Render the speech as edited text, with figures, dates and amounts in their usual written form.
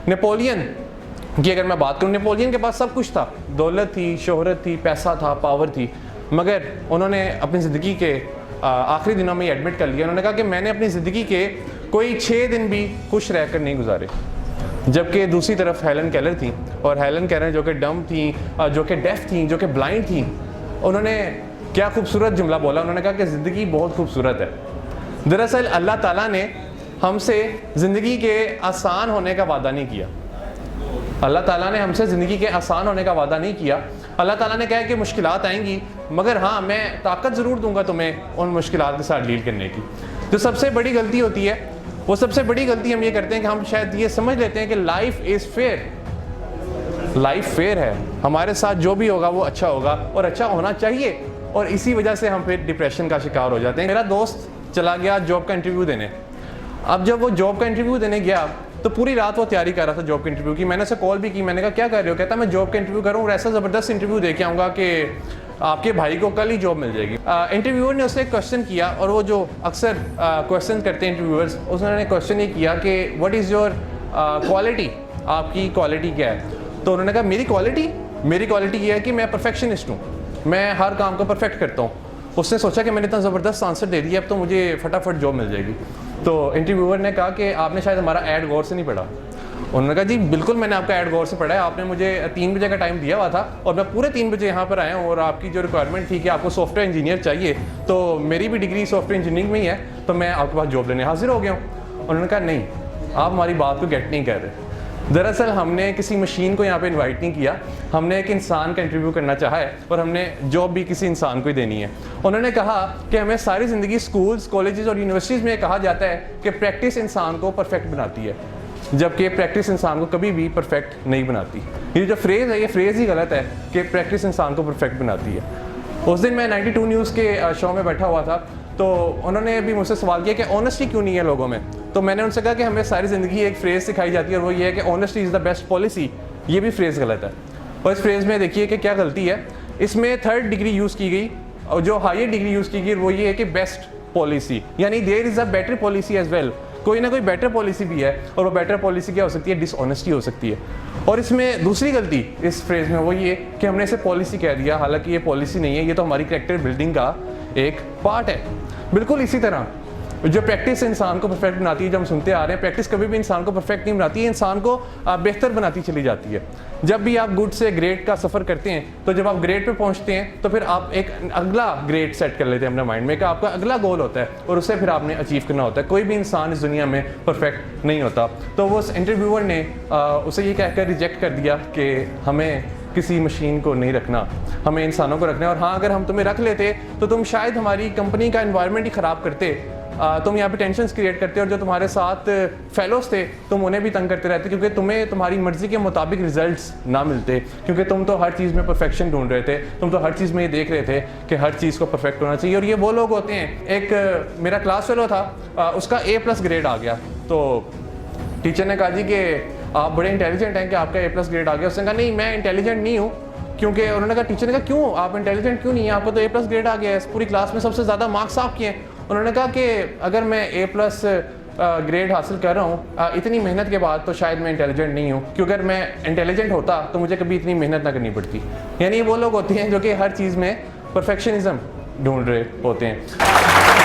Napoleon की अगर मैं बात करूँ, नेपोलियन के पास सब कुछ था, दौलत थी, शोहरत थी, पैसा था, पावर थी, मगर उन्होंने अपनी ज़िंदगी के आखिरी दिनों में एडमिट कर लिया। उन्होंने कहा कि मैंने अपनी ज़िंदगी के कोई 6 दिन भी खुश रहकर नहीं गुजारे। जबकि दूसरी तरफ हेलन केलर थी, और हेलन केलर जो कि डम थी, जो कि डेफ थी, जो कि ब्लाइंड थी, उन्होंने क्या खूबसूरत जुमला बोला। उन्होंने कहा कि ज़िंदगी बहुत खूबसूरत है। दरअसल अल्लाह ताला ने हमसे ज़िंदगी के आसान होने का वादा नहीं किया। अल्लाह ताला ने हमसे ज़िंदगी के आसान होने का वादा नहीं किया। अल्लाह ताला ने कहा कि मुश्किलात आएंगी, मगर हाँ मैं ताकत ज़रूर दूंगा तुम्हें उन मुश्किलात के साथ डील करने की। जो सबसे बड़ी गलती होती है, वो सबसे बड़ी गलती हम ये करते हैं कि हम शायद ये समझ लेते हैं कि life is fair. Life fair है, हमारे साथ जो भी होगा वो अच्छा होगा और अच्छा होना चाहिए, और इसी वजह से हम फिर डिप्रेशन का शिकार हो जाते हैं। मेरा दोस्त चला गया जॉब का इंटरव्यू देने। अब जब वो जॉब का इंटरव्यू देने गया तो पूरी रात वो तैयारी कर रहा था जॉब के इंटरव्यू की। मैंने उसे कॉल भी की, मैंने कहा क्या कर रहे हो? कहता मैं जॉब का इंटरव्यू कर रहा हूँ और ऐसा ज़बरदस्त इंटरव्यू दे के आऊँगा कि आपके भाई को कल ही जॉब मिल जाएगी। इंटरव्यूअर ने उससे एक क्वेश्चन किया, और वो जो अक्सर क्वेश्चन करते हैं इंटरव्यूअर्स, उसने क्वेश्चन ये किया कि व्हाट इज़ योर क्वालिटी, आपकी क्वालिटी क्या है? तो उन्होंने कहा मेरी क्वालिटी ये है कि मैं परफेक्शनिस्ट हूँ, मैं हर काम को परफेक्ट करता हूँ। उसने सोचा कि मैंने इतना ज़बरदस्त आंसर दे दिया, अब तो मुझे फटाफट जॉब मिल जाएगी। तो इंटरव्यूअर ने कहा कि आपने शायद हमारा ऐड गौर से नहीं पढ़ा। उन्होंने कहा जी बिल्कुल मैंने आपका ऐड गौर से पढ़ा है, आपने मुझे 3 बजे का टाइम दिया हुआ था और मैं पूरे 3 बजे यहाँ पर आया हूँ, और आपकी जो रिक्वायरमेंट थी कि आपको सॉफ्टवेयर इंजीनियर चाहिए, तो मेरी भी डिग्री सॉफ्टवेयर इंजीनियरिंग में ही है, तो मैं आपके पास जॉब लेने हाजिर हो गया हूँ। उन्होंने कहा नहीं, आप हमारी बात को गेट नहीं कर रहे। दरअसल हमने किसी मशीन को यहाँ पे इनवाइट नहीं किया, हमने एक इंसान का इंटरव्यू करना चाहा है, और हमने जॉब भी किसी इंसान को ही देनी है। उन्होंने कहा कि हमें सारी ज़िंदगी स्कूल्स, कॉलेजेस और यूनिवर्सिटीज़ में कहा जाता है कि प्रैक्टिस इंसान को परफेक्ट बनाती है, जबकि प्रैक्टिस इंसान को कभी भी परफेक्ट नहीं बनाती। ये जो फ्रेज़ है, ये फ्रेज़ ही गलत है कि प्रैक्टिस इंसान को परफेक्ट बनाती है। उस दिन मैं 92 न्यूज़ के शो में बैठा हुआ था, तो उन्होंने भी मुझसे सवाल किया कि ऑनेस्टी क्यों नहीं है लोगों में। तो मैंने उनसे कहा कि हमें सारी ज़िंदगी एक फ्रेज़ सिखाई जाती है, और वो ये है कि honesty is the best policy. ये भी फ्रेज़ गलत है, और इस फ्रेज़ में देखिए कि क्या गलती है। इसमें 3rd डिग्री यूज़ की गई, और जो हायर डिग्री यूज़ की गई वो ये है कि बेस्ट पॉलिसी, यानी there is a better policy as well. कोई ना कोई बेटर पॉलिसी भी है, और वो बेटर पॉलिसी क्या हो सकती है? डिसऑनेस्टी हो सकती है। और इसमें दूसरी गलती इस फ्रेज़ में वो ये कि हमने इसे पॉलिसी कह दिया, हालांकि ये पॉलिसी नहीं है, ये तो हमारी कैरेक्टर बिल्डिंग का एक पार्ट है। बिल्कुल इसी तरह जो प्रैक्टिस इंसान को परफेक्ट बनाती है, जब हम सुनते आ रहे हैं, प्रैक्टिस कभी भी इंसान को परफेक्ट नहीं बनाती है, इंसान को बेहतर बनाती चली जाती है। जब भी आप गुड से ग्रेट का सफ़र करते हैं, तो जब आप ग्रेट पे पहुंचते हैं तो फिर आप एक अगला ग्रेट सेट कर लेते हैं अपने माइंड में कि आपका अगला गोल होता है, और उसे फिर आपने अचीव करना होता है। कोई भी इंसान इस दुनिया में परफेक्ट नहीं होता। तो वो इंटरव्यूअर ने उसे ये कहकर रिजेक्ट कर दिया कि हमें किसी मशीन को नहीं रखना, हमें इंसानों को रखना है, और हाँ अगर हम तुम्हें रख लेते तो तुम शायद हमारी कंपनी का एनवायरनमेंट ही ख़राब करते, तुम यहाँ पे टेंशन क्रिएट करते, और जो तुम्हारे साथ फेलोज थे तुम उन्हें भी तंग करते रहते, क्योंकि तुम्हें तुम्हारी मर्जी के मुताबिक रिजल्ट्स ना मिलते, क्योंकि तुम तो हर चीज़ में परफेक्शन ढूंढ रहे थे, तुम तो हर चीज़ में ये देख रहे थे कि हर चीज़ को परफेक्ट होना चाहिए। और ये वो लोग होते हैं, एक मेरा क्लास फेलो था, उसका A+ ग्रेड आ गया, तो टीचर ने कहा जी कि आप बड़े इंटेलिजेंट हैं कि आपका A+ ग्रेड आ गया। उसने कहा नहीं मैं इंटेलिजेंट नहीं हूँ, क्योंकि उन्होंने कहा, टीचर ने कहा क्यों, आप इंटेलिजेंट क्यों नहीं है, आपको तो A+ ग्रेड आ गया है, पूरी क्लास में सबसे ज़्यादा मार्क्स आपके हैं। उन्होंने कहा कि अगर मैं A+ ग्रेड हासिल कर रहा हूँ इतनी मेहनत के बाद, तो शायद मैं इंटेलिजेंट नहीं हूँ, क्योंकि अगर मैं इंटेलिजेंट होता तो मुझे कभी इतनी मेहनत ना करनी पड़ती। यानी वो लोग होते हैं जो कि हर चीज़ में परफेक्शनिज्म ढूंढ रहे होते हैं।